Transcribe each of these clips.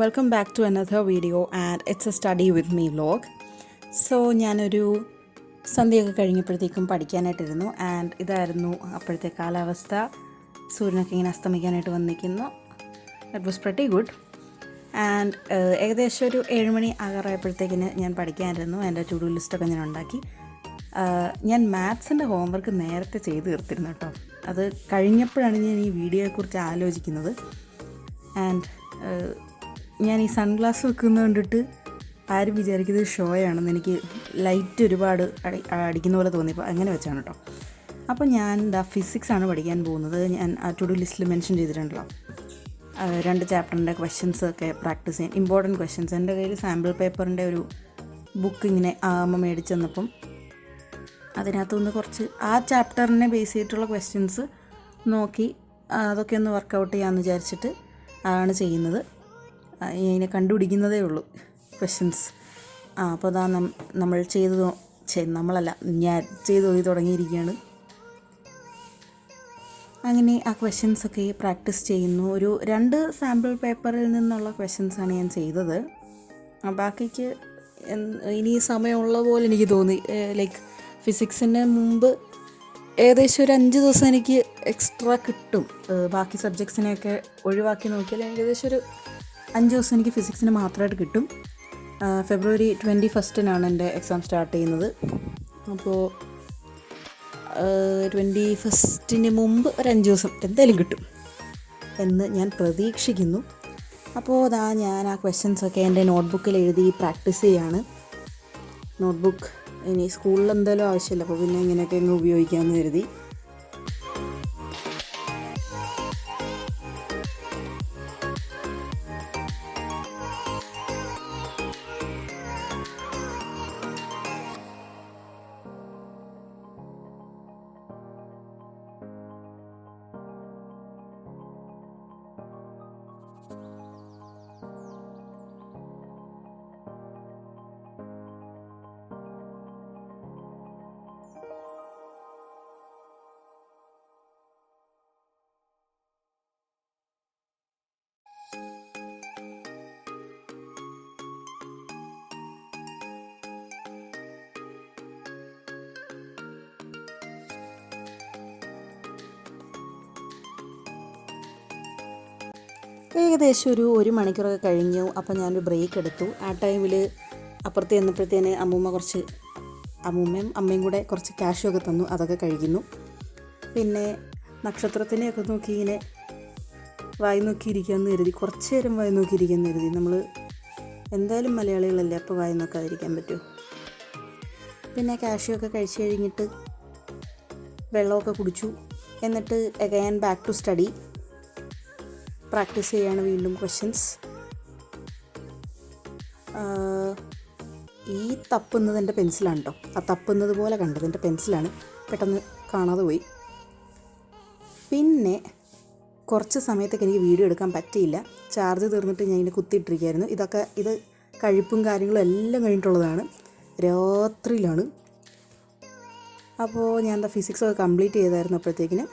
Welcome back to another video and it's a study with me vlog. So ഞാനൊരു സന്ധ്യയൊക്കെ കഴിഞ്ഞപ്പോഴത്തേക്കും പഠിക്കാനായിട്ടിരുന്നു and ഇതായിരുന്നു അപ്പോഴത്തെ കാലാവസ്ഥ. സൂര്യനൊക്കെ ഇങ്ങനെ അസ്തമിക്കാനായിട്ട് വന്നിരിക്കുന്നു. It was pretty good and ഏകദേശം ഒരു 7 മണി ആകാറായപ്പോഴത്തേക്കിന് ഞാൻ പഠിക്കാനിരുന്നു. എൻ്റെ ടു ഡു ലിസ്റ്റൊക്കെ ഞാൻ ഉണ്ടാക്കി. ഞാൻ മാത്സിൻ്റെ ഹോംവർക്ക് നേരത്തെ ചെയ്ത് തീർത്തിരുന്നു കേട്ടോ. അത് കഴിഞ്ഞപ്പോഴാണ് ഞാൻ ഈ വീഡിയോയെക്കുറിച്ച് ആലോചിക്കുന്നത്. ആൻഡ് ഞാൻ ഈ സൺഗ്ലാസ് വെക്കുന്നത് കണ്ടിട്ട് ആരും വിചാരിക്കുന്നത് ഷോയാണെന്ന്. എനിക്ക് ലൈറ്റ് ഒരുപാട് അടിക്കുന്ന പോലെ തോന്നിയപ്പോൾ അങ്ങനെ വെച്ചാണ് കേട്ടോ. അപ്പോൾ ഞാൻ ഫിസിക്സാണ് പഠിക്കാൻ പോകുന്നത്. ഞാൻ ആ ടു ഡു ലിസ്റ്റിൽ മെൻഷൻ ചെയ്തിട്ടുണ്ടല്ലോ 2 ചാപ്റ്ററിൻ്റെ ക്വസ്റ്റ്യൻസൊക്കെ പ്രാക്ടീസ് ചെയ്യാൻ, ഇമ്പോർട്ടൻറ്റ് ക്വസ്റ്റ്യൻസ്. എൻ്റെ കയ്യിൽ സാമ്പിൾ പേപ്പറിൻ്റെ ഒരു ബുക്ക് ഇങ്ങനെ അമ്മ മേടിച്ച് തന്നപ്പം അതിനകത്തുനിന്ന് കുറച്ച് ആ ചാപ്റ്ററിനെ ബേസ് ചെയ്തിട്ടുള്ള ക്വസ്റ്റ്യൻസ് നോക്കി അതൊക്കെ ഒന്ന് വർക്കൗട്ട് ചെയ്യാമെന്ന് വിചാരിച്ചിട്ട് ആണ് ചെയ്യുന്നത്. ഇതിനെ കണ്ടുപിടിക്കുന്നതേ ഉള്ളൂ ക്വസ്റ്റ്യൻസ്. അപ്പോൾ അതാ നമ്മൾ ഞാൻ ചെയ്ത് പോയി തുടങ്ങിയിരിക്കുകയാണ്. അങ്ങനെ ആ ക്വസ്റ്റ്യൻസൊക്കെ പ്രാക്ടീസ് ചെയ്യുന്നു. ഒരു 2 സാമ്പിൾ പേപ്പറിൽ നിന്നുള്ള ക്വസ്റ്റ്യൻസാണ് ഞാൻ ചെയ്തത്. ബാക്കിക്ക് ഇനി സമയമുള്ള പോലെ എനിക്ക് തോന്നി. ലൈക്ക് ഫിസിക്സിന് മുമ്പ് ഏകദേശം ഒരു 5 ദിവസം എനിക്ക് എക്സ്ട്രാ കിട്ടും. ബാക്കി സബ്ജക്ട്സിനെയൊക്കെ ഒഴിവാക്കി നോക്കിയാൽ ഏകദേശം ഒരു 5 ദിവസം എനിക്ക് ഫിസിക്സിന് മാത്രമായിട്ട് കിട്ടും. ഫെബ്രുവരി 21 എൻ്റെ എക്സാം സ്റ്റാർട്ട് ചെയ്യുന്നത്. അപ്പോൾ 21 മുമ്പ് ഒരു 5 ദിവസം എന്തായാലും കിട്ടും എന്ന് ഞാൻ പ്രതീക്ഷിക്കുന്നു. അപ്പോൾ ഞാൻ ആ ക്വസ്റ്റ്യൻസൊക്കെ എൻ്റെ നോട്ട്ബുക്കിൽ എഴുതി പ്രാക്ടീസ് ചെയ്യാണ്. നോട്ട്ബുക്ക് ഇനി സ്കൂളിൽ എന്തായാലും ആവശ്യമില്ല, അപ്പോൾ പിന്നെ ഇങ്ങനെയൊക്കെ അങ്ങ് ഉപയോഗിക്കാമെന്ന് കരുതി. ഏകദേശം ഒരു 1 മണിക്കൂറൊക്കെ കഴിഞ്ഞു. അപ്പോൾ ഞാനൊരു ബ്രേക്ക് എടുത്തു. ആ ടൈമിൽ അപ്പുറത്ത് ചെന്നപ്പോഴത്തേന് അമ്മൂമ്മയും അമ്മയും കൂടെ കുറച്ച് ക്യാഷൊക്കെ തന്നു. അതൊക്കെ കഴിക്കുന്നു. പിന്നെ നക്ഷത്രത്തിനെയൊക്കെ നോക്കി ഇങ്ങനെ വായി നോക്കിയിരിക്കാമെന്ന് കരുതി, കുറച്ച് നേരം വായി നോക്കിയിരിക്കാമെന്ന് കരുതി. നമ്മൾ എന്തായാലും മലയാളികളല്ലേ, അപ്പോൾ വായി നോക്കാതിരിക്കാൻ പറ്റുമോ. പിന്നെ ക്യാഷൊക്കെ കഴിച്ച് കഴിഞ്ഞിട്ട് വെള്ളമൊക്കെ കുടിച്ചു. എന്നിട്ട് again back to study. Practice ചെയ്യാണ് വീണ്ടും ക്വസ്റ്റ്യൻസ്. ഈ തപ്പുന്നത് എൻ്റെ പെൻസിലാണ് കേട്ടോ. ആ തപ്പുന്നത് പോലെ കണ്ടത് എൻ്റെ പെൻസിലാണ്, പെട്ടെന്ന് കാണാതെ പോയി. പിന്നെ കുറച്ച് സമയത്തൊക്കെ എനിക്ക് വീഡിയോ എടുക്കാൻ പറ്റിയില്ല. ചാർജ് തീർന്നിട്ട് ഞാൻ ഇതിനെ കുത്തിയിട്ടിരിക്കുകയായിരുന്നു. ഇത് കഴിപ്പും കാര്യങ്ങളും എല്ലാം കഴിഞ്ഞിട്ടുള്ളതാണ്. രാത്രിയിലാണ്. അപ്പോൾ ഞാൻ ഫിസിക്സൊക്കെ കംപ്ലീറ്റ് ചെയ്തായിരുന്നു. അപ്പോഴത്തേക്കിന്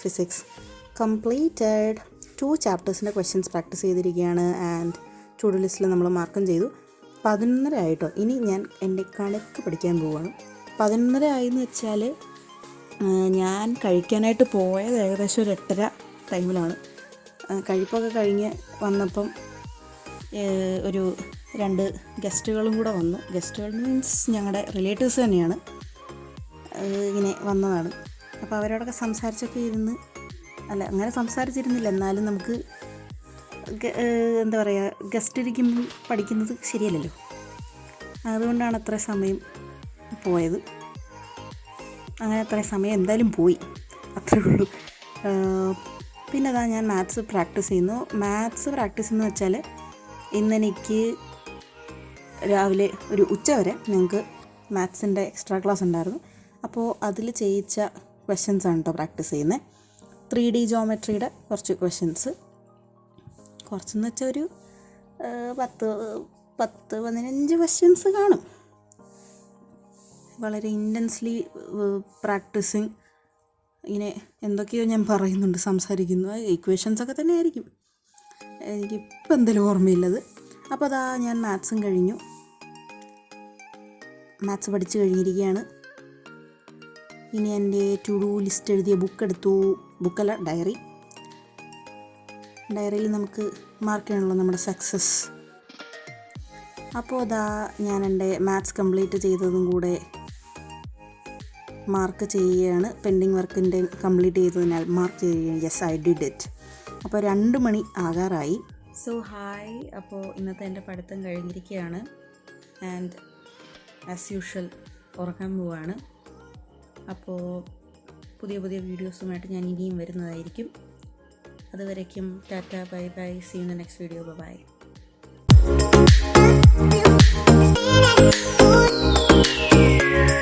ഫിസിക്സ് കംപ്ലീറ്റഡ്. 2 ചാപ്റ്റേഴ്സിൻ്റെ ക്വസ്റ്റ്യൻസ് പ്രാക്ടീസ് ചെയ്തിരിക്കുകയാണ്. ആൻഡ് ടു ഡു ലിസ്റ്റിൽ നമ്മൾ മാർക്കും ചെയ്തു. 11:30 ആയിട്ടോ. ഇനി ഞാൻ എൻ്റെ കണക്ക് പഠിക്കാൻ പോവുകയാണ്. 11:30 ആയെന്ന് വെച്ചാൽ ഞാൻ കഴിക്കാനായിട്ട് പോയത് ഏകദേശം ഒരു 8:30 ടൈമിലാണ്. കഴിപ്പൊക്കെ കഴിഞ്ഞ് വന്നപ്പം ഒരു 2 ഗസ്റ്റുകളും കൂടെ വന്നു. ഗസ്റ്റുകൾ മീൻസ് ഞങ്ങളുടെ റിലേറ്റീവ്സ് തന്നെയാണ്. ഇങ്ങനെ വന്നതാണ്. അപ്പോൾ അവരോടൊക്കെ സംസാരിച്ചൊക്കെ ഇരുന്ന്, അങ്ങനെ സംസാരിച്ചിരുന്നില്ല, എന്നാലും നമുക്ക് എന്താ പറയുക, ഗസ്റ്റ് ഇരിക്കുമ്പോൾ പഠിക്കുന്നത് ശരിയല്ലല്ലോ. അതുകൊണ്ടാണ് അത്ര സമയം പോയത്. അങ്ങനെ അത്ര സമയം എന്തായാലും പോയി, അത്രേ ഉള്ളൂ. പിന്നെ ഞാൻ മാത്സ് പ്രാക്ടീസ് ചെയ്യുന്നു. മാത്സ് പ്രാക്ടീസ് എന്ന് വെച്ചാൽ ഇന്നെനിക്ക് രാവിലെ ഒരു ഉച്ച വരെ ഞങ്ങൾക്ക് മാത്സിൻ്റെ എക്സ്ട്രാ ക്ലാസ് ഉണ്ടായിരുന്നു. അപ്പോൾ അതിൽ ചെയ്യിച്ച ക്വസ്റ്റ്യൻസാണ് കേട്ടോ പ്രാക്ടീസ് ചെയ്യുന്നത്. 3D ജോമെട്രിയുടെ കുറച്ച് ക്വസ്റ്റ്യൻസ്, കുറച്ചെന്ന് വെച്ചാൽ ഒരു 10-15 ക്വസ്റ്റ്യൻസ് കാണും. വളരെ ഇൻറ്റൻസ്ലി പ്രാക്ടീസിങ്. ഇങ്ങനെ എന്തൊക്കെയോ ഞാൻ പറയുന്നുണ്ട്, സംസാരിക്കുന്നു. ഇക്വേഷൻസൊക്കെ തന്നെ ആയിരിക്കും. എനിക്കിപ്പോൾ എന്തെങ്കിലും ഓർമ്മയില്ലത്. അപ്പോൾ അതാ ഞാൻ മാത്സും കഴിഞ്ഞു, മാത്സ് പഠിച്ച് കഴിഞ്ഞിരിക്കുകയാണ്. ഇനി എൻ്റെ ടു ഡു ലിസ്റ്റ് എഴുതിയ ബുക്കെടുത്തു, ബുക്കല്ല ഡയറിയിൽ നമുക്ക് മാർക്ക് ചെയ്യാനുള്ള നമ്മുടെ സക്സസ്. അപ്പോൾ അതാ ഞാൻ എൻ്റെ മാത്സ് കംപ്ലീറ്റ് ചെയ്തതും കൂടെ മാർക്ക് ചെയ്യുകയാണ്. പെൻഡിങ് വർക്കിൻ്റെ കംപ്ലീറ്റ് ചെയ്തതിനാൽ മാർക്ക് ചെയ്യുകയാണ്. Yes, I did it. അപ്പോൾ 2 മണി ആകാറായി. സോ ഹായ്, അപ്പോൾ ഇന്നത്തെ എൻ്റെ പഠിത്തം കഴിഞ്ഞിരിക്കുകയാണ്. ആൻഡ് ആസ് യൂഷ്വൽ ഉറങ്ങാൻ പോവാണ്. അപ്പോൾ പുതിയ വീഡിയോസുമായിട്ട് ഞാൻ ഇനിയും വരുന്നതായിരിക്കും. അതുവരേക്കും tata, bye bye, see you in the next video, bye. Thank you.